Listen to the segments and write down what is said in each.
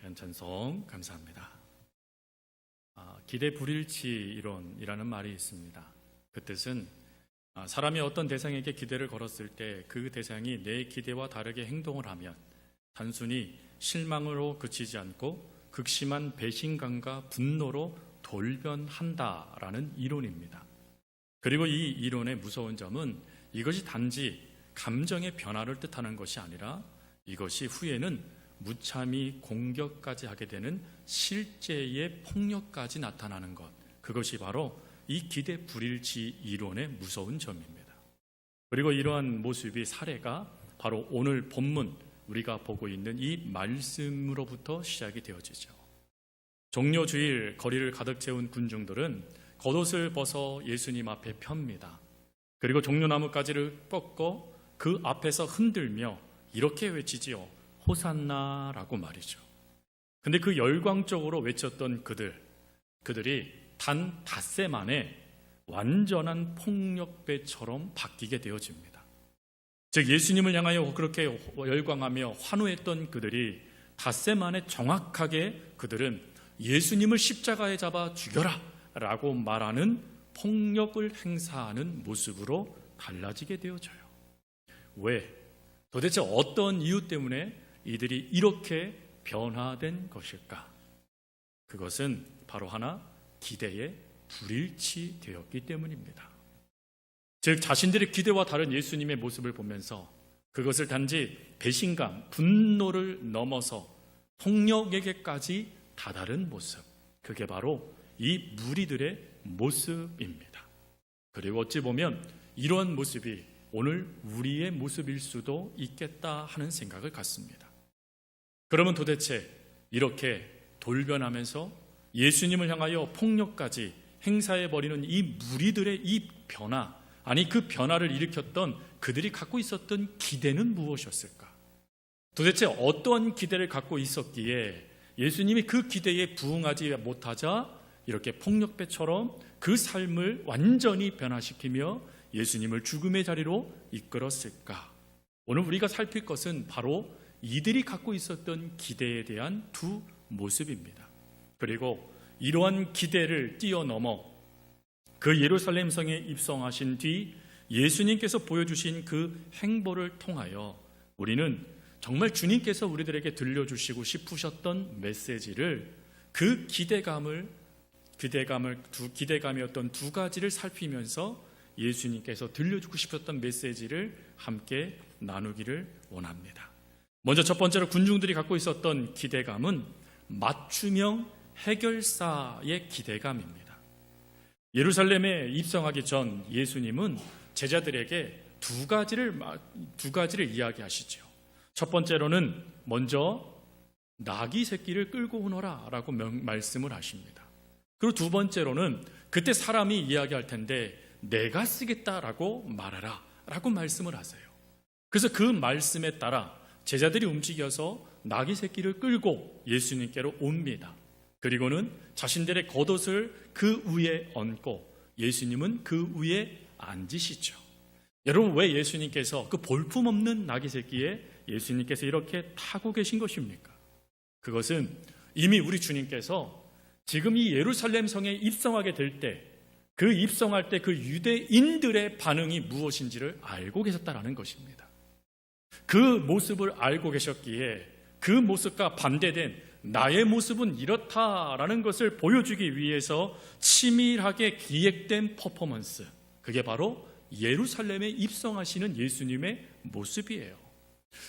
귀한 찬송 감사합니다. 기대 불일치 이론이라는 말이 있습니다. 그 뜻은 사람이 어떤 대상에게 기대를 걸었을 때 그 대상이 내 기대와 다르게 행동을 하면 단순히 실망으로 그치지 않고 극심한 배신감과 분노로 돌변한다라는 이론입니다. 그리고 이 이론의 무서운 점은 이것이 단지 감정의 변화를 뜻하는 것이 아니라 이것이 후에는 무참히 공격까지 하게 되는 실제의 폭력까지 나타나는 것, 그것이 바로 이 기대 불일치 이론의 무서운 점입니다. 그리고 이러한 모습이 사례가 바로 오늘 본문 우리가 보고 있는 이 말씀으로부터 시작이 되어지죠. 종려주일 거리를 가득 채운 군중들은 겉옷을 벗어 예수님 앞에 펴니다. 그리고 종려나무가지를 뻗고 그 앞에서 흔들며 이렇게 외치지요. 호산나라고 말이죠. 근데 그 열광적으로 외쳤던 그들이 단 닷새 만에 완전한 폭력배처럼 바뀌게 되어집니다. 즉 예수님을 향하여 그렇게 열광하며 환호했던 그들이 닷새 만에 정확하게 그들은 예수님을 십자가에 잡아 죽여라 라고 말하는 폭력을 행사하는 모습으로 달라지게 되어져요. 왜? 도대체 어떤 이유 때문에 이들이 이렇게 변화된 것일까? 그것은 바로 하나, 기대에 불일치되었기 때문입니다. 즉 자신들의 기대와 다른 예수님의 모습을 보면서 그것을 단지 배신감, 분노를 넘어서 폭력에게까지 다다른 모습, 그게 바로 이 무리들의 모습입니다. 그리고 어찌 보면 이러한 모습이 오늘 우리의 모습일 수도 있겠다 하는 생각을 갖습니다. 그러면 도대체 이렇게 돌변하면서 예수님을 향하여 폭력까지 행사해버리는 이 무리들의 이 변화, 아니 그 변화를 일으켰던 그들이 갖고 있었던 기대는 무엇이었을까? 도대체 어떠한 기대를 갖고 있었기에 예수님이 그 기대에 부응하지 못하자 이렇게 폭력배처럼 그 삶을 완전히 변화시키며 예수님을 죽음의 자리로 이끌었을까? 오늘 우리가 살필 것은 바로 이들이 갖고 있었던 기대에 대한 두 모습입니다. 그리고 이러한 기대를 뛰어넘어 그 예루살렘 성에 입성하신 뒤 예수님께서 보여주신 그 행보를 통하여 우리는 정말 주님께서 우리들에게 들려주시고 싶으셨던 메시지를 그 기대감이었던 두 가지를 살피면서 예수님께서 들려주고 싶었던 메시지를 함께 나누기를 원합니다. 먼저 첫 번째로 군중들이 갖고 있었던 기대감은 맞춤형 해결사의 기대감입니다. 예루살렘에 입성하기 전 예수님은 제자들에게 두 가지를 이야기하시죠. 첫 번째로는 먼저 나귀 새끼를 끌고 오너라 라고 말씀을 하십니다. 그리고 두 번째로는 그때 사람이 이야기할 텐데 내가 쓰겠다라고 말하라 라고 말씀을 하세요. 그래서 그 말씀에 따라 제자들이 움직여서 나귀 새끼를 끌고 예수님께로 옵니다. 그리고는 자신들의 겉옷을 그 위에 얹고 예수님은 그 위에 앉으시죠. 여러분, 왜 예수님께서 그 볼품없는 나귀 새끼에 예수님께서 이렇게 타고 계신 것입니까? 그것은 이미 우리 주님께서 지금 이 예루살렘 성에 입성하게 될 때, 그 입성할 때 그 유대인들의 반응이 무엇인지를 알고 계셨다라는 것입니다. 그 모습을 알고 계셨기에 그 모습과 반대된 나의 모습은 이렇다라는 것을 보여주기 위해서 치밀하게 기획된 퍼포먼스, 그게 바로 예루살렘에 입성하시는 예수님의 모습이에요.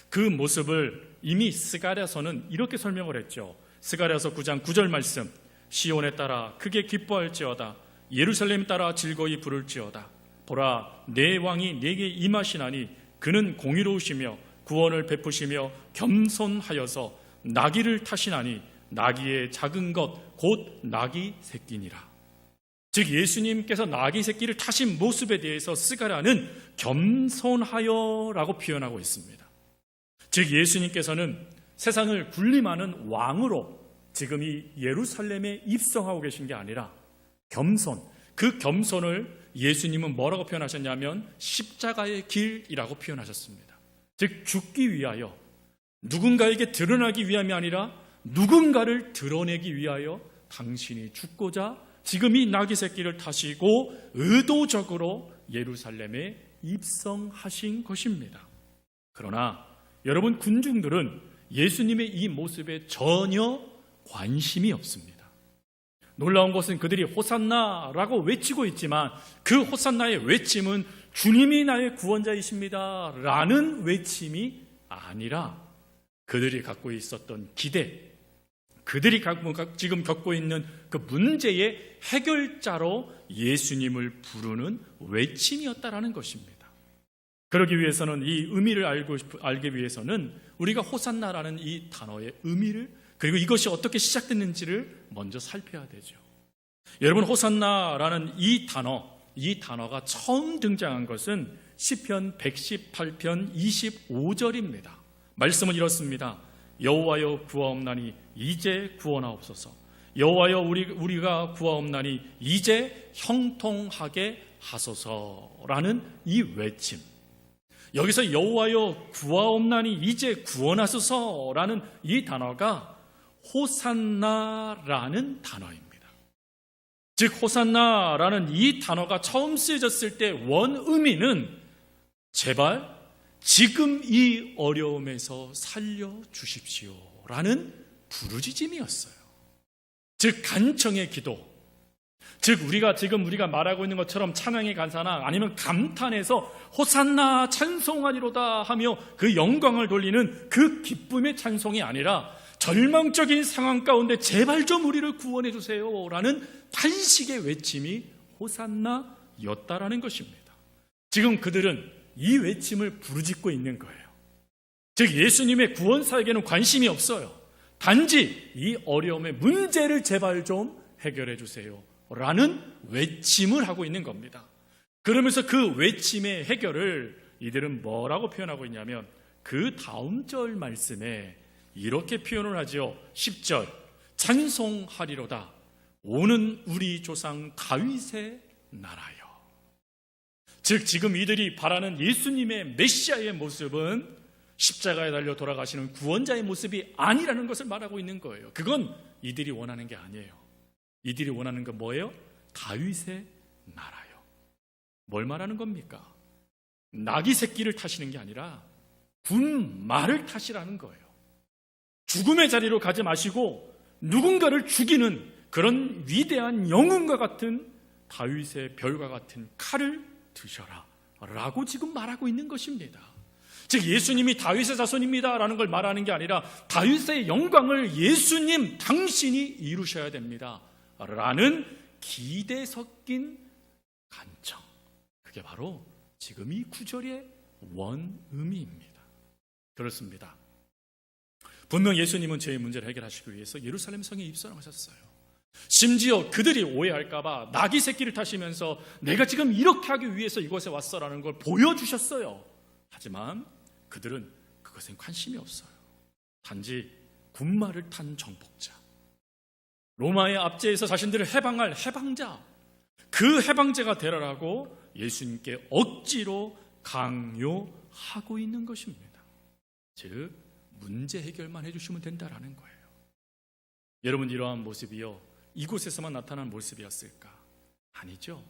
그 모습을 이미 스가랴서는 이렇게 설명을 했죠. 스가랴서 9장 9절 말씀, 시온에 따라 크게 기뻐할지어다, 예루살렘 따라 즐거이 부를지어다. 보라, 내 왕이 내게 임하시나니 그는 공의로우시며 구원을 베푸시며 겸손하여서 나귀를 타시나니 나귀의 작은 것 곧 나귀 새끼니라. 즉 예수님께서 나귀 새끼를 타신 모습에 대해서 스가랴는 겸손하여라고 표현하고 있습니다. 즉 예수님께서는 세상을 군림하는 왕으로 지금 이 예루살렘에 입성하고 계신 게 아니라 겸손, 그 겸손을 예수님은 뭐라고 표현하셨냐면 십자가의 길이라고 표현하셨습니다. 즉 죽기 위하여, 누군가에게 드러나기 위함이 아니라 누군가를 드러내기 위하여 당신이 죽고자 지금 이 나귀 새끼를 타시고 의도적으로 예루살렘에 입성하신 것입니다. 그러나 여러분, 군중들은 예수님의 이 모습에 전혀 관심이 없습니다. 놀라운 것은 그들이 호산나라고 외치고 있지만 그 호산나의 외침은 주님이 나의 구원자이십니다 라는 외침이 아니라 그들이 갖고 있었던 기대, 그들이 지금 겪고 있는 그 문제의 해결자로 예수님을 부르는 외침이었다라는 것입니다. 그러기 위해서는 이 의미를 알기 위해서는 우리가 호산나라는 이 단어의 의미를, 그리고 이것이 어떻게 시작됐는지를 먼저 살펴야 되죠. 여러분, 호산나라는 이 단어가 처음 등장한 것은 시편 118편 25절입니다. 말씀은 이렇습니다. 여호와여 구하옵나니 이제 구원하옵소서. 여호와여 우리가 구하옵나니 이제 형통하게 하소서라는 이 외침. 여기서 여호와여 구하옵나니 이제 구원하소서라는 이 단어가 호산나라는 단어입니다. 즉 호산나라는 이 단어가 처음 쓰여졌을 때 원 의미는 제발 지금 이 어려움에서 살려주십시오라는 부르짖음이었어요. 즉 간청의 기도, 즉 우리가 말하고 있는 것처럼 찬양의 간사나 아니면 감탄해서 호산나 찬송하리로다 하며 그 영광을 돌리는 그 기쁨의 찬송이 아니라 절망적인 상황 가운데 제발 좀 우리를 구원해 주세요라는 탄식의 외침이 호산나였다라는 것입니다. 지금 그들은 이 외침을 부르짖고 있는 거예요. 즉 예수님의 구원사에게는 관심이 없어요. 단지 이 어려움의 문제를 제발 좀 해결해 주세요 라는 외침을 하고 있는 겁니다. 그러면서 그 외침의 해결을 이들은 뭐라고 표현하고 있냐면 그 다음 절 말씀에 이렇게 표현을 하죠. 10절 찬송하리로다 오는 우리 조상 다윗의 나라여. 즉 지금 이들이 바라는 예수님의 메시아의 모습은 십자가에 달려 돌아가시는 구원자의 모습이 아니라는 것을 말하고 있는 거예요. 그건 이들이 원하는 게 아니에요. 이들이 원하는 건 뭐예요? 다윗의 나라요. 뭘 말하는 겁니까? 나귀 새끼를 타시는 게 아니라 군마를 타시라는 거예요. 죽음의 자리로 가지 마시고 누군가를 죽이는 그런 위대한 영웅과 같은 다윗의 별과 같은 칼을 드셔라 라고 지금 말하고 있는 것입니다. 즉 예수님이 다윗의 자손입니다 라는 걸 말하는 게 아니라 다윗의 영광을 예수님 당신이 이루셔야 됩니다 라는 기대 섞인 간청, 그게 바로 지금 이 구절의 원의미입니다. 그렇습니다. 분명 예수님은 죄의 문제를 해결하시기 위해서 예루살렘 성에 입성하셨어요. 심지어 그들이 오해할까봐 나귀 새끼를 타시면서 내가 지금 이렇게 하기 위해서 이곳에 왔어라는 걸 보여주셨어요. 하지만 그들은 그것엔 관심이 없어요. 단지 군마를 탄 정복자, 로마의 압제에서 자신들을 해방할 해방자, 그 해방자가 되라라고 예수님께 억지로 강요하고 있는 것입니다. 즉 문제 해결만 해주시면 된다라는 거예요. 여러분, 이러한 모습이요 이곳에서만 나타난 모습이었을까? 아니죠.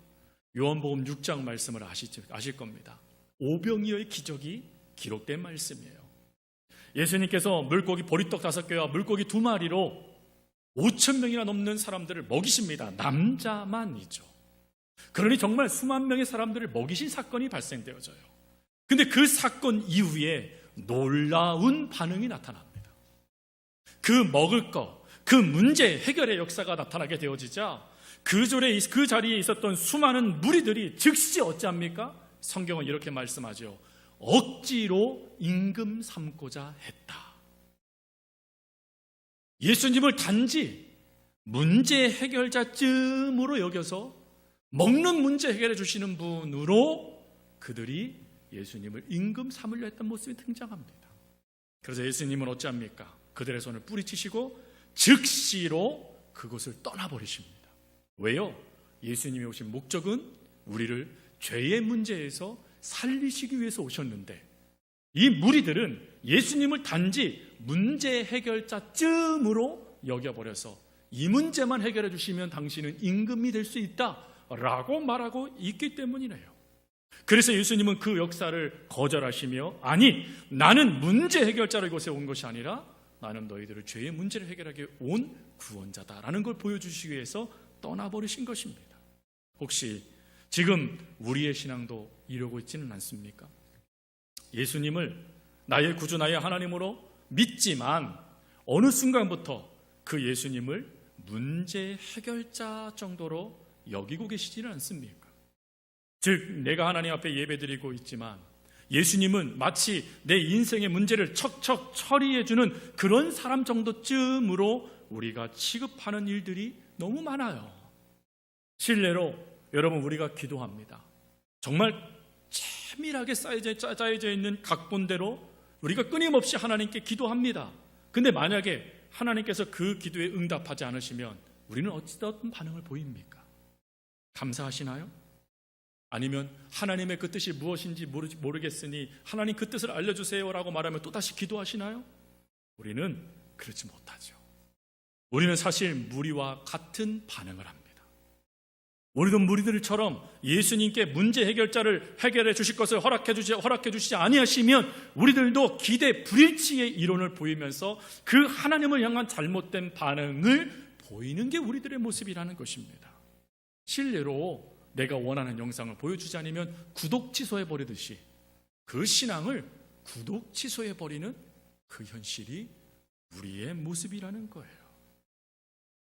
요한복음 6장 말씀을 아실 겁니다. 오병이어의 기적이 기록된 말씀이에요. 예수님께서 물고기 보리떡 5개와 물고기 2마리로 5,000명이나 넘는 사람들을 먹이십니다. 남자만이죠. 그러니 정말 수만 명의 사람들을 먹이신 사건이 발생되어져요. 근데 그 사건 이후에 놀라운 반응이 나타납니다. 그 먹을 것, 그 문제 해결의 역사가 나타나게 되어지자 그 자리에 있었던 수많은 무리들이 즉시 어찌합니까? 성경은 이렇게 말씀하죠. 억지로 임금 삼고자 했다. 예수님을 단지 문제 해결자쯤으로 여겨서 먹는 문제 해결해 주시는 분으로 그들이 예수님을 임금 삼으려 했던 모습이 등장합니다. 그래서 예수님은 어찌합니까? 그들의 손을 뿌리치시고 즉시로 그곳을 떠나버리십니다. 왜요? 예수님이 오신 목적은 우리를 죄의 문제에서 살리시기 위해서 오셨는데 이 무리들은 예수님을 단지 문제 해결자쯤으로 여겨버려서 이 문제만 해결해 주시면 당신은 임금이 될 수 있다라고 말하고 있기 때문이네요. 그래서 예수님은 그 역사를 거절하시며, 아니, 나는 문제 해결자로 이곳에 온 것이 아니라 나는 너희들의 죄의 문제를 해결하기 위해 온 구원자다라는 걸 보여주시기 위해서 떠나버리신 것입니다. 혹시 지금 우리의 신앙도 이러고 있지는 않습니까? 예수님을 나의 구주, 나의 하나님으로 믿지만 어느 순간부터 그 예수님을 문제 해결자 정도로 여기고 계시지는 않습니까? 즉, 내가 하나님 앞에 예배드리고 있지만 예수님은 마치 내 인생의 문제를 척척 처리해주는 그런 사람 정도쯤으로 우리가 취급하는 일들이 너무 많아요. 실례로 여러분, 우리가 기도합니다. 정말 세밀하게 짜여져 있는 각본대로 우리가 끊임없이 하나님께 기도합니다. 근데 만약에 하나님께서 그 기도에 응답하지 않으시면 우리는 어떤 반응을 보입니까? 감사하시나요? 아니면 하나님의 그 뜻이 무엇인지 모르겠으니 하나님 그 뜻을 알려주세요라고 말하면 또다시 기도하시나요? 우리는 그렇지 못하죠. 우리는 사실 무리와 같은 반응을 합니다. 우리도 무리들처럼 예수님께 문제 해결자를 해결해 주실 것을 허락해 주시지 아니하시면 우리들도 기대 불일치의 이론을 보이면서 그 하나님을 향한 잘못된 반응을 보이는 게 우리들의 모습이라는 것입니다. 실례로 내가 원하는 영상을 보여주지 않으면 구독 취소해버리듯이 그 신앙을 구독 취소해버리는 그 현실이 우리의 모습이라는 거예요.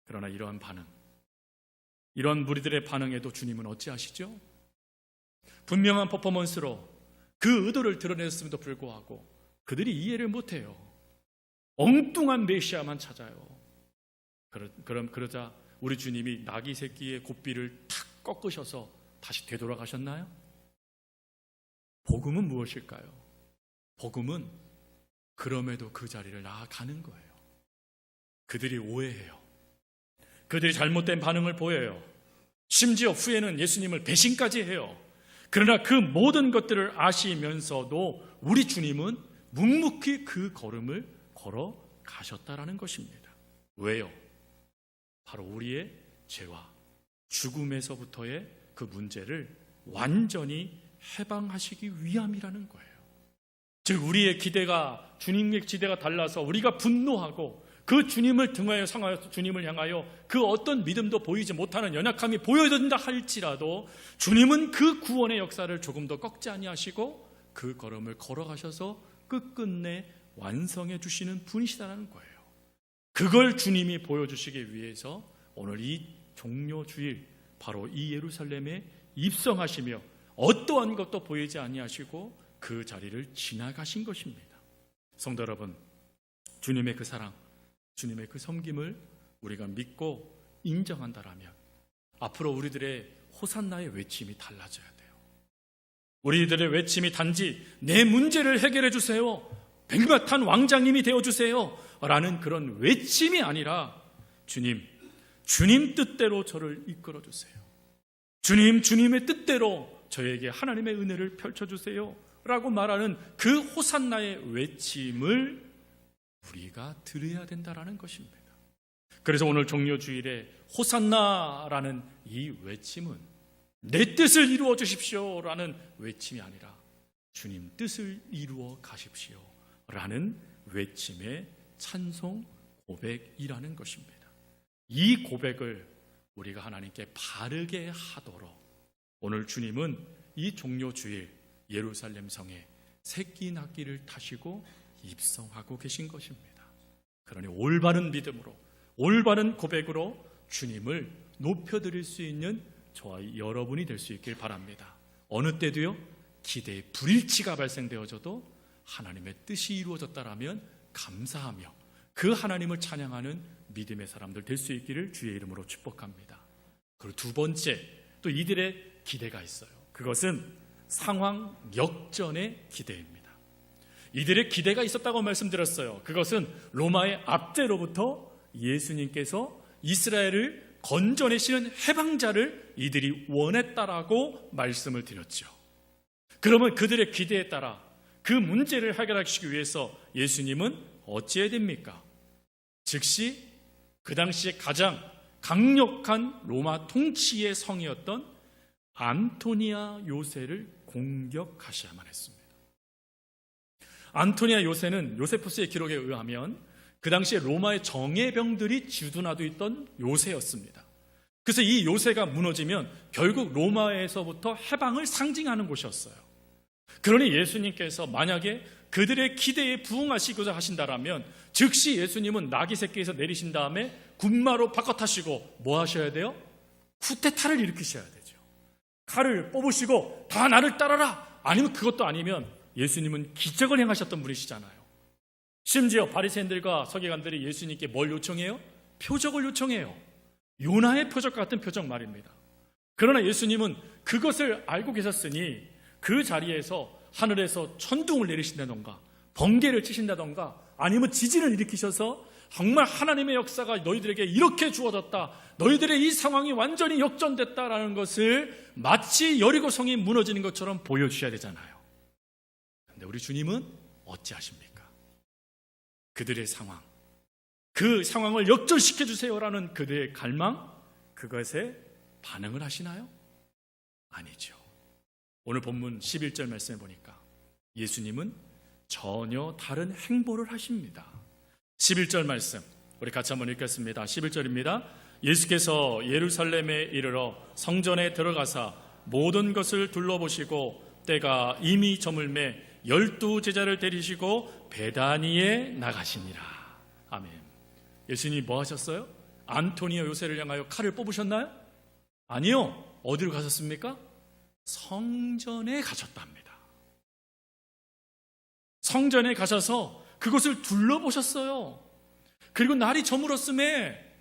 그러나 이러한 반응, 이런 무리들의 반응에도 주님은 어찌하시죠? 분명한 퍼포먼스로 그 의도를 드러냈음에도 불구하고 그들이 이해를 못해요. 엉뚱한 메시아만 찾아요. 그러자 우리 주님이 나귀 새끼의 고삐를 탁 꺾으셔서 다시 되돌아가셨나요? 복음은 무엇일까요? 복음은 그럼에도 그 자리를 나아가는 거예요. 그들이 오해해요. 그들이 잘못된 반응을 보여요. 심지어 후에는 예수님을 배신까지 해요. 그러나 그 모든 것들을 아시면서도 우리 주님은 묵묵히 그 걸음을 걸어가셨다라는 것입니다. 왜요? 바로 우리의 죄와 죽음에서부터의 그 문제를 완전히 해방하시기 위함이라는 거예요. 즉, 우리의 기대가 주님의 기대가 달라서 우리가 분노하고 그 주님을 등하여 상하여 주님을 향하여 그 어떤 믿음도 보이지 못하는 연약함이 보여진다 할지라도 주님은 그 구원의 역사를 조금 더 꺾지 아니하시고 그 걸음을 걸어가셔서 끝끝내 완성해 주시는 분이시다는 거예요. 그걸 주님이 보여주시기 위해서 오늘 이 종료주일 바로 이 예루살렘에 입성하시며 어떠한 것도 보이지 아니하시고 그 자리를 지나가신 것입니다. 성도 여러분, 주님의 그 사랑, 주님의 그 섬김을 우리가 믿고 인정한다라면 앞으로 우리들의 호산나의 외침이 달라져야 돼요. 우리들의 외침이 단지 내 문제를 해결해 주세요, 백마탄 왕자님이 되어주세요 라는 그런 외침이 아니라 주님 뜻대로 저를 이끌어 주세요. 주님의 뜻대로 저에게 하나님의 은혜를 펼쳐주세요 라고 말하는 그 호산나의 외침을 우리가 들어야 된다는 것입니다. 그래서 오늘 종료주일에 호산나라는 이 외침은 내 뜻을 이루어 주십시오 라는 외침이 아니라 주님 뜻을 이루어 가십시오 라는 외침의 찬송 고백이라는 것입니다. 이 고백을 우리가 하나님께 바르게 하도록 오늘 주님은 이 종료주일 예루살렘 성에 새끼 낙기를 타시고 입성하고 계신 것입니다. 그러니 올바른 믿음으로 올바른 고백으로 주님을 높여드릴 수 있는 저와 여러분이 될 수 있길 바랍니다. 어느 때도요, 기대의 불일치가 발생되어져도 하나님의 뜻이 이루어졌다라면 감사하며 그 하나님을 찬양하는 믿음의 사람들 될 수 있기를 주의 이름으로 축복합니다. 그리고 두 번째, 또 이들의 기대가 있어요. 그것은 상황 역전의 기대입니다. 이들의 기대가 있었다고 말씀드렸어요. 그것은 로마의 압제로부터 예수님께서 이스라엘을 건져내시는 해방자를 이들이 원했다라고 말씀을 드렸죠. 그러면 그들의 기대에 따라 그 문제를 해결하시기 위해서 예수님은 어찌해야 됩니까? 즉시 그 당시에 가장 강력한 로마 통치의 성이었던 안토니아 요새를 공격하셔야만 했습니다. 안토니아 요새는 요세푸스의 기록에 의하면 그 당시에 로마의 정예병들이 주둔하고 있던 요새였습니다. 그래서 이 요새가 무너지면 결국 로마에서부터 해방을 상징하는 곳이었어요. 그러니 예수님께서 만약에 그들의 기대에 부응하시고자 하신다라면 즉시 예수님은 나귀 새끼에서 내리신 다음에 군마로 바꿔타시고 뭐 하셔야 돼요? 쿠데타를 일으키셔야 되죠. 칼을 뽑으시고 다 나를 따라라. 아니면 그것도 아니면 예수님은 기적을 행하셨던 분이시잖아요. 심지어 바리새인들과 서기관들이 예수님께 뭘 요청해요? 표적을 요청해요. 요나의 표적 같은 표적 말입니다. 그러나 예수님은 그것을 알고 계셨으니 그 자리에서 하늘에서 천둥을 내리신다던가 번개를 치신다던가 아니면 지진을 일으키셔서 정말 하나님의 역사가 너희들에게 이렇게 주어졌다, 너희들의 이 상황이 완전히 역전됐다라는 것을 마치 여리고성이 무너지는 것처럼 보여주셔야 되잖아요. 그런데 우리 주님은 어찌하십니까? 그들의 상황, 그 상황을 역전시켜 주세요라는 그들의 갈망, 그것에 반응을 하시나요? 아니죠. 오늘 본문 11절 말씀에 보니까 예수님은 전혀 다른 행보를 하십니다. 11절 말씀 우리 같이 한번 읽겠습니다. 11절입니다. 예수께서 예루살렘에 이르러 성전에 들어가사 모든 것을 둘러보시고 때가 이미 저물매 12제자를 데리시고 베다니에 나가시니라. 아멘. 예수님이 뭐 하셨어요? 안토니아 요새를 향하여 칼을 뽑으셨나요? 아니요. 어디로 가셨습니까? 성전에 가셨답니다. 성전에 가셔서 그것을 둘러보셨어요. 그리고 날이 저물었음에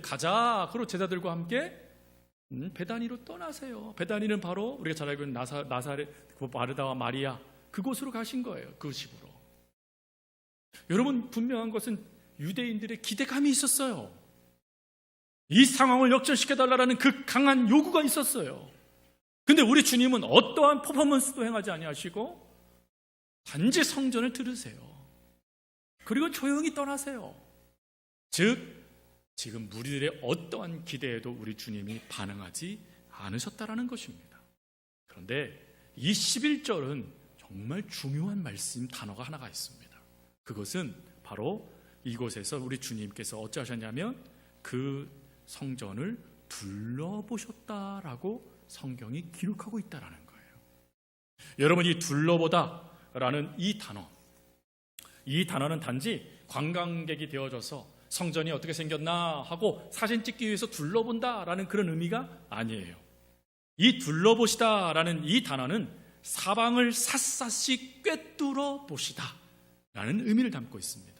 가자. 그리고 제자들과 함께 베다니로 떠나세요. 베다니는 바로 우리가 잘 알고 있는 나사렛 마르다와 마리아 그곳으로 가신 거예요. 그 집으로. 여러분, 분명한 것은 유대인들의 기대감이 있었어요. 이 상황을 역전시켜달라는 그 강한 요구가 있었어요. 근데 우리 주님은 어떠한 퍼포먼스도 행하지 아니하시고 단지 성전을 들으세요. 그리고 조용히 떠나세요. 즉 지금 무리들의 어떠한 기대에도 우리 주님이 반응하지 않으셨다라는 것입니다. 그런데 이 11절은 정말 중요한 말씀 단어가 하나가 있습니다. 그것은 바로 이곳에서 우리 주님께서 어찌하셨냐면 그 성전을 둘러보셨다라고 성경이 기록하고 있다는 거예요. 여러분, 이 둘러보다라는 이 단어는 단지 관광객이 되어져서 성전이 어떻게 생겼나 하고 사진 찍기 위해서 둘러본다라는 그런 의미가 아니에요. 이 둘러보시다라는 이 단어는 사방을 샅샅이 꿰뚫어 보시다라는 의미를 담고 있습니다.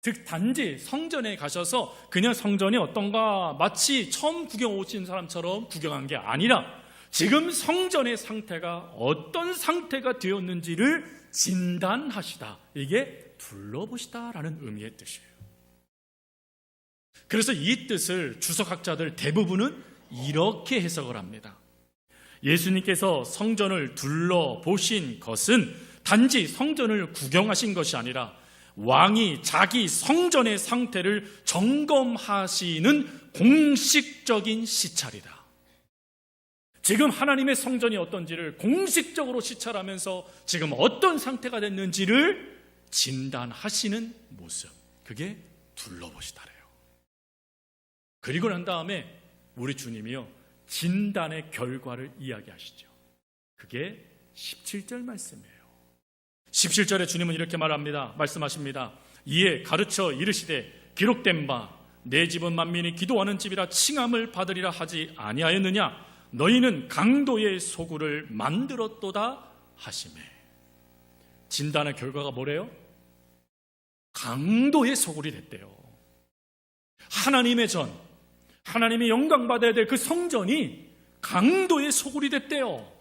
즉 단지 성전에 가셔서 그냥 성전이 어떤가 마치 처음 구경 오신 사람처럼 구경한 게 아니라 지금 성전의 상태가 어떤 상태가 되었는지를 진단하시다. 이게 둘러보시다라는 의미의 뜻이에요. 그래서 이 뜻을 주석학자들 대부분은 이렇게 해석을 합니다. 예수님께서 성전을 둘러보신 것은 단지 성전을 구경하신 것이 아니라 왕이 자기 성전의 상태를 점검하시는 공식적인 시찰이다. 지금 하나님의 성전이 어떤지를 공식적으로 시찰하면서 지금 어떤 상태가 됐는지를 진단하시는 모습, 그게 둘러보시다래요. 그리고 난 다음에 우리 주님이요 진단의 결과를 이야기하시죠. 그게 17절 말씀이에요. 17절에 주님은 이렇게 말씀하십니다. 이에 가르쳐 이르시되 기록된 바 내 집은 만민이 기도하는 집이라 칭함을 받으리라 하지 아니하였느냐. 너희는 강도의 소굴을 만들었도다 하시매. 진단의 결과가 뭐래요? 강도의 소굴이 됐대요. 하나님의 전, 하나님의 영광 받아야 될 그 성전이 강도의 소굴이 됐대요.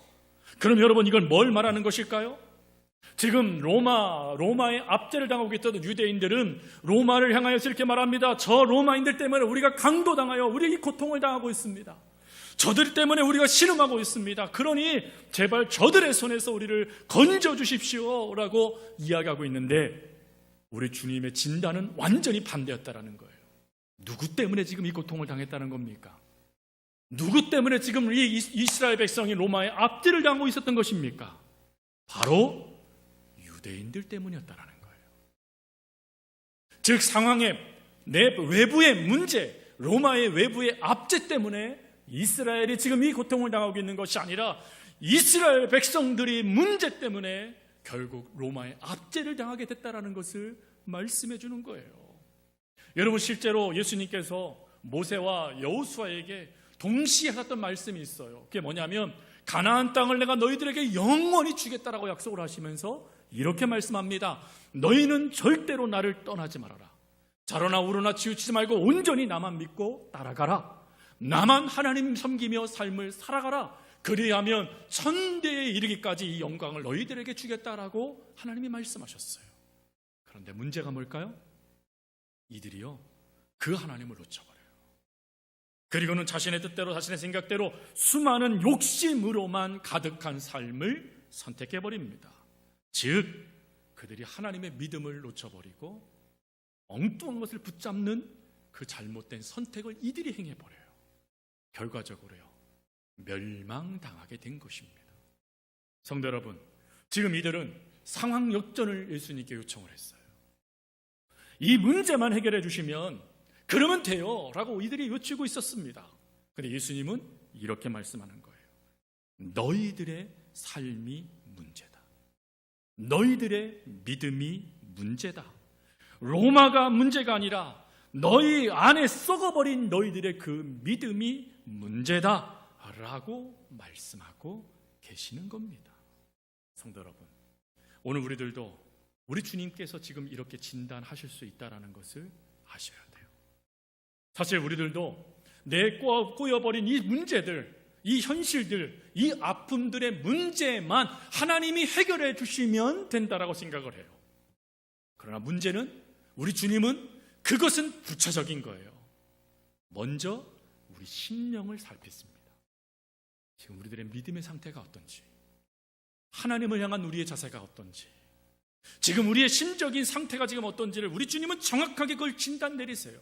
그럼 여러분, 이건 뭘 말하는 것일까요? 지금 로마의 압제를 당하고 있던 유대인들은 로마를 향하여서 이렇게 말합니다. 저 로마인들 때문에 우리가 강도당하여 우리 이 고통을 당하고 있습니다. 저들 때문에 우리가 신음하고 있습니다. 그러니 제발 저들의 손에서 우리를 건져 주십시오 라고 이야기하고 있는데, 우리 주님의 진단은 완전히 반대였다라는 거예요. 누구 때문에 지금 이 고통을 당했다는 겁니까? 누구 때문에 지금 이 이스라엘 백성이 로마의 압제를 당하고 있었던 것입니까? 바로 유대인들 때문이었다라는 거예요. 즉 상황의 내 외부의 문제, 로마의 외부의 압제 때문에 이스라엘이 지금 이 고통을 당하고 있는 것이 아니라 이스라엘 백성들이 문제 때문에 결국 로마의 압제를 당하게 됐다라는 것을 말씀해 주는 거예요. 여러분, 실제로 예수님께서 모세와 여호수아에게 동시에 하셨던 말씀이 있어요. 그게 뭐냐면 가나안 땅을 내가 너희들에게 영원히 주겠다라고 약속을 하시면서 이렇게 말씀합니다. 너희는 절대로 나를 떠나지 말아라. 자로나 우로나 치우치지 말고 온전히 나만 믿고 따라가라. 나만 하나님 섬기며 삶을 살아가라. 그리하면 천대에 이르기까지 이 영광을 너희들에게 주겠다라고 하나님이 말씀하셨어요. 그런데 문제가 뭘까요? 이들이요, 그 하나님을 놓쳐버려요. 그리고는 자신의 뜻대로, 자신의 생각대로 수많은 욕심으로만 가득한 삶을 선택해버립니다. 즉 그들이 하나님의 믿음을 놓쳐버리고 엉뚱한 것을 붙잡는 그 잘못된 선택을 이들이 행해버려요. 결과적으로요, 멸망당하게 된 것입니다. 성도 여러분, 지금 이들은 상황 역전을 예수님께 요청을 했어요. 이 문제만 해결해 주시면 그러면 돼요 라고 이들이 외치고 있었습니다. 그런데 예수님은 이렇게 말씀하는 거예요. 너희들의 삶이 문제다. 너희들의 믿음이 문제다. 로마가 문제가 아니라 너희 안에 썩어버린 너희들의 그 믿음이 문제다 라고 말씀하고 계시는 겁니다. 성도 여러분, 오늘 우리들도 우리 주님께서 지금 이렇게 진단하실 수 있다는 것을 아셔야 돼요. 사실 우리들도 내 꼬여버린 이 문제들, 이 현실들, 이 아픔들의 문제만 하나님이 해결해 주시면 된다라고 생각을 해요. 그러나 문제는, 우리 주님은 그것은 부차적인 거예요. 먼저 우리 심령을 살폈습니다. 지금 우리들의 믿음의 상태가 어떤지, 하나님을 향한 우리의 자세가 어떤지, 지금 우리의 심적인 상태가 지금 어떤지를 우리 주님은 정확하게 그걸 진단 내리세요.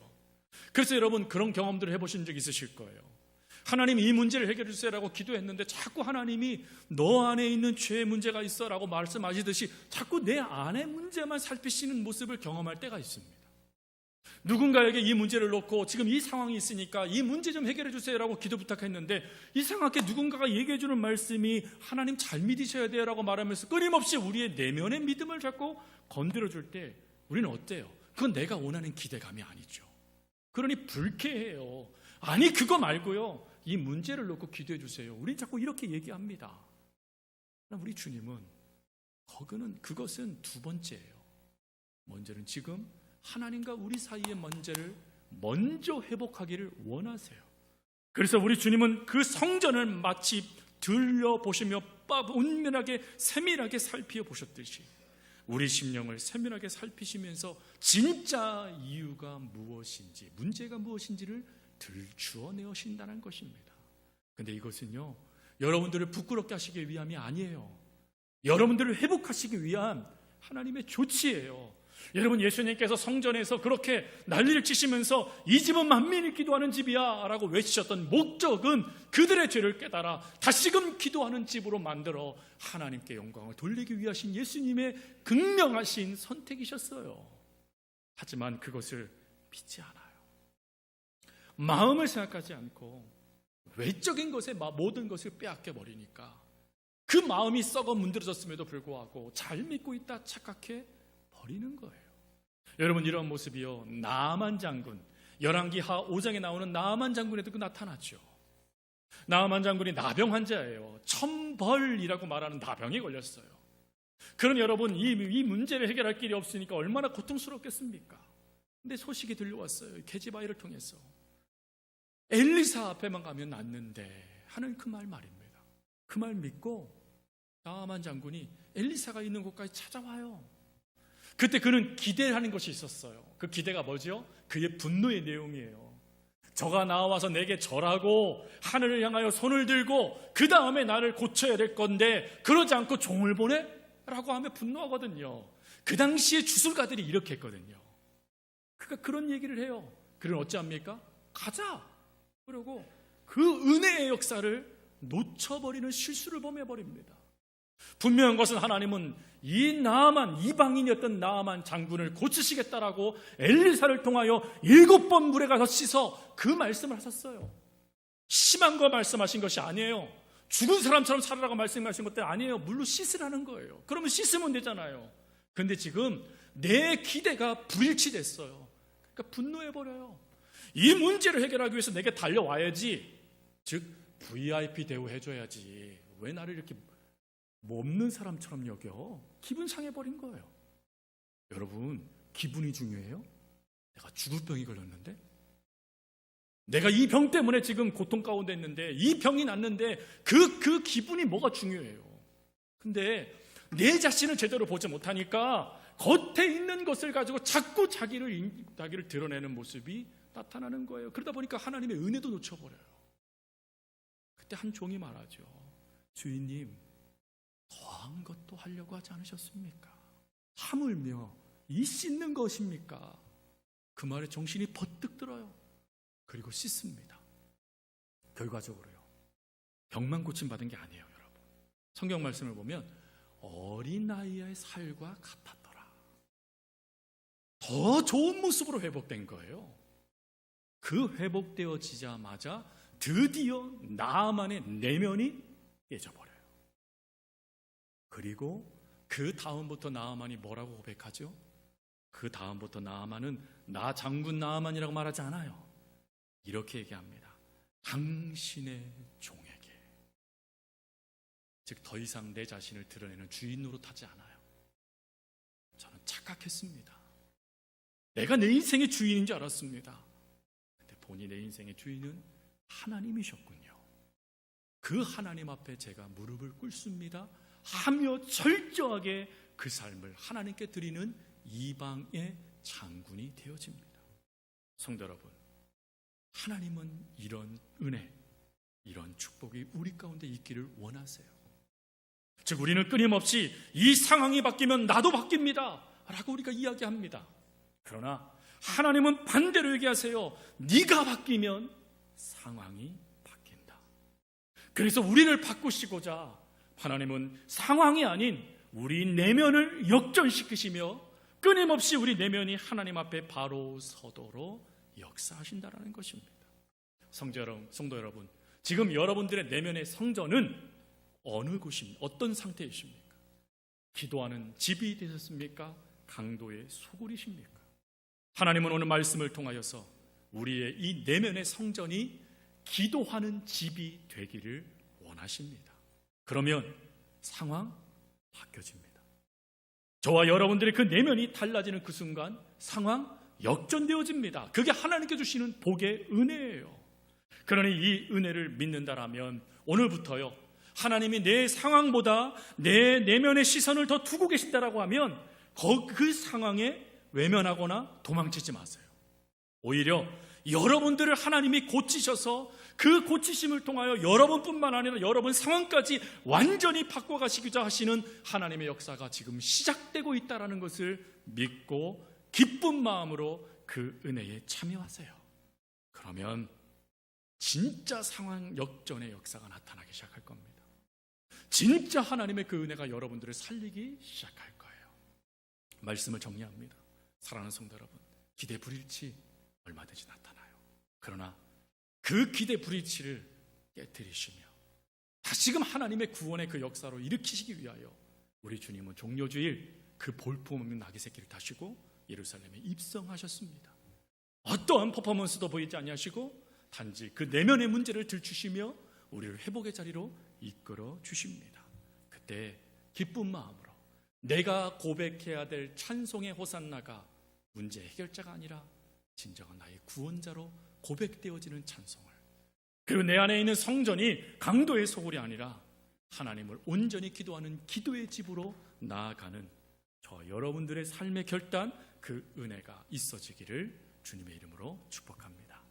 그래서 여러분, 그런 경험들을 해보신 적 있으실 거예요. 하나님 이 문제를 해결해 주세요라고 기도했는데 자꾸 하나님이 너 안에 있는 죄의 문제가 있어 라고 말씀하시듯이 자꾸 내 안의 문제만 살피시는 모습을 경험할 때가 있습니다. 누군가에게 이 문제를 놓고 지금 이 상황이 있으니까 이 문제 좀 해결해 주세요라고 기도 부탁했는데 이상하게 누군가가 얘기해 주는 말씀이 하나님 잘 믿으셔야 돼요 라고 말하면서 끊임없이 우리의 내면의 믿음을 자꾸 건드려 줄 때 우리는 어때요? 그건 내가 원하는 기대감이 아니죠. 그러니 불쾌해요. 아니 그거 말고요, 이 문제를 놓고 기도해 주세요. 우린 자꾸 이렇게 얘기합니다. 그러나 우리 주님은 그것은 두 번째예요. 먼저는 지금 하나님과 우리 사이의 문제를 먼저 회복하기를 원하세요. 그래서 우리 주님은 그 성전을 마치 들여보시며 은밀하게 세밀하게 살펴보셨듯이 우리 심령을 세밀하게 살피시면서 진짜 이유가 무엇인지, 문제가 무엇인지를 들추어내신다는 것입니다. 그런데 이것은요, 여러분들을 부끄럽게 하시기 위함이 아니에요. 여러분들을 회복하시기 위한 하나님의 조치예요. 여러분, 예수님께서 성전에서 그렇게 난리를 치시면서 이 집은 만민이 기도하는 집이야 라고 외치셨던 목적은 그들의 죄를 깨달아 다시금 기도하는 집으로 만들어 하나님께 영광을 돌리기 위하신 예수님의 극명하신 선택이셨어요. 하지만 그것을 믿지 않아요. 마음을 생각하지 않고 외적인 것에 모든 것을 빼앗겨 버리니까 그 마음이 썩어 문드러졌음에도 불구하고 잘 믿고 있다 착각해 버리는 거예요. 여러분, 이런 모습이요, 나아만 장군, 열왕기하 5장에 나오는 나아만 장군에도 나타나죠. 나아만 장군이 나병 환자예요. 천벌이라고 말하는 나병에 걸렸어요. 그럼 여러분, 이 문제를 해결할 길이 없으니까 얼마나 고통스럽겠습니까? 근데 소식이 들려왔어요. 게지바이를 통해서 엘리사 앞에만 가면 낫는데 하는 그 말입니다. 그 말 믿고 나아만 장군이 엘리사가 있는 곳까지 찾아와요. 그때 그는 기대하는 것이 있었어요. 그 기대가 뭐죠? 그의 분노의 내용이에요. 저가 나와서 내게 절하고 하늘을 향하여 손을 들고 그 다음에 나를 고쳐야 될 건데 그러지 않고 종을 보내? 라고 하면 분노하거든요. 그 당시에 주술가들이 이렇게 했거든요. 그러니까 그런 얘기를 해요. 그는 어찌합니까? 가자! 그러고 그 은혜의 역사를 놓쳐버리는 실수를 범해버립니다. 분명한 것은 하나님은 이 나아만, 이방인이었던 나아만 장군을 고치시겠다라고 엘리사를 통하여 7번 물에 가서 씻어 그 말씀을 하셨어요. 심한 거 말씀하신 것이 아니에요. 죽은 사람처럼 살아라고 말씀하신 것도 아니에요. 물로 씻으라는 거예요. 그러면 씻으면 되잖아요. 그런데 지금 내 기대가 불일치됐어요. 그러니까 분노해버려요. 이 문제를 해결하기 위해서 내게 달려와야지, 즉 VIP 대우해줘야지, 왜 나를 이렇게 없는 사람처럼 여겨? 기분 상해버린 거예요. 여러분, 기분이 중요해요? 내가 죽을 병이 걸렸는데, 내가 이 병 때문에 지금 고통 가운데 있는데, 이 병이 났는데 그 기분이 뭐가 중요해요? 근데 내 자신을 제대로 보지 못하니까 겉에 있는 것을 가지고 자꾸 자기를 드러내는 모습이 나타나는 거예요. 그러다 보니까 하나님의 은혜도 놓쳐버려요. 그때 한 종이 말하죠. 주인님, 더한 것도 하려고 하지 않으셨습니까? 하물며 이 씻는 것입니까? 그 말에 정신이 버뜩 들어요. 그리고 씻습니다. 결과적으로요, 병만 고침받은 게 아니에요. 여러분, 성경 말씀을 보면 어린아이의 살과 같았더라. 더 좋은 모습으로 회복된 거예요. 그 회복되어지자마자 드디어 나아만의 내면이 깨져버려요. 그리고 그 다음부터 나아만이 뭐라고 고백하죠? 그 다음부터 나아만은 나 장군 나아만이라고 말하지 않아요. 이렇게 얘기합니다. 당신의 종에게. 즉 더 이상 내 자신을 드러내는 주인 노릇하지 않아요. 저는 착각했습니다. 내가 내 인생의 주인인 줄 알았습니다. 근데 본이 내 인생의 주인은 하나님이셨군요. 그 하나님 앞에 제가 무릎을 꿇습니다 하며 철저하게 그 삶을 하나님께 드리는 이방의 장군이 되어집니다. 성도 여러분, 하나님은 이런 은혜, 이런 축복이 우리 가운데 있기를 원하세요. 즉 우리는 끊임없이 이 상황이 바뀌면 나도 바뀝니다 라고 우리가 이야기합니다. 그러나 하나님은 반대로 얘기하세요. 네가 바뀌면 상황이 바뀐다. 그래서 우리를 바꾸시고자 하나님은 상황이 아닌 우리 내면을 역전시키시며 끊임없이 우리 내면이 하나님 앞에 바로 서도록 역사하신다라는 것입니다. 성도 여러분, 지금 여러분들의 내면의 성전은 어느 곳입니까? 어떤 상태이십니까? 기도하는 집이 되셨습니까? 강도의 소굴이십니까? 하나님은 오늘 말씀을 통하여서 우리의 이 내면의 성전이 기도하는 집이 되기를 원하십니다. 그러면 상황 바뀌어집니다. 저와 여러분들의 그 내면이 달라지는 그 순간 상황 역전되어집니다. 그게 하나님께 주시는 복의 은혜예요. 그러니 이 은혜를 믿는다라면 오늘부터요, 하나님이 내 상황보다 내 내면의 시선을 더 두고 계신다라고 하면 그 상황에 외면하거나 도망치지 마세요. 오히려 여러분들을 하나님이 고치셔서 그 고치심을 통하여 여러분뿐만 아니라 여러분 상황까지 완전히 바꿔가시고자 하시는 하나님의 역사가 지금 시작되고 있다는 것을 믿고 기쁜 마음으로 그 은혜에 참여하세요. 그러면 진짜 상황 역전의 역사가 나타나기 시작할 겁니다. 진짜 하나님의 그 은혜가 여러분들을 살리기 시작할 거예요. 말씀을 정리합니다. 사랑하는 성도 여러분, 기대 불일치 얼마든지 나타나요. 그러나 그 기대 불일치를 깨뜨리시며 다시금 하나님의 구원의 그 역사로 일으키시기 위하여 우리 주님은 종려주일 그 볼품없는 나귀 새끼를 타시고 예루살렘에 입성하셨습니다. 어떠한 퍼포먼스도 보이지 아니하시고 단지 그 내면의 문제를 들추시며 우리를 회복의 자리로 이끌어 주십니다. 그때 기쁜 마음으로 내가 고백해야 될 찬송의 호산나가 문제 해결자가 아니라 진정한 나의 구원자로 고백되어지는 찬송을, 그리고 내 안에 있는 성전이 강도의 소굴이 아니라 하나님을 온전히 기도하는 기도의 집으로 나아가는 저 여러분들의 삶의 결단, 그 은혜가 있어지기를 주님의 이름으로 축복합니다.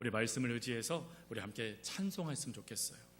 우리 말씀을 의지해서 우리 함께 찬송했으면 좋겠어요.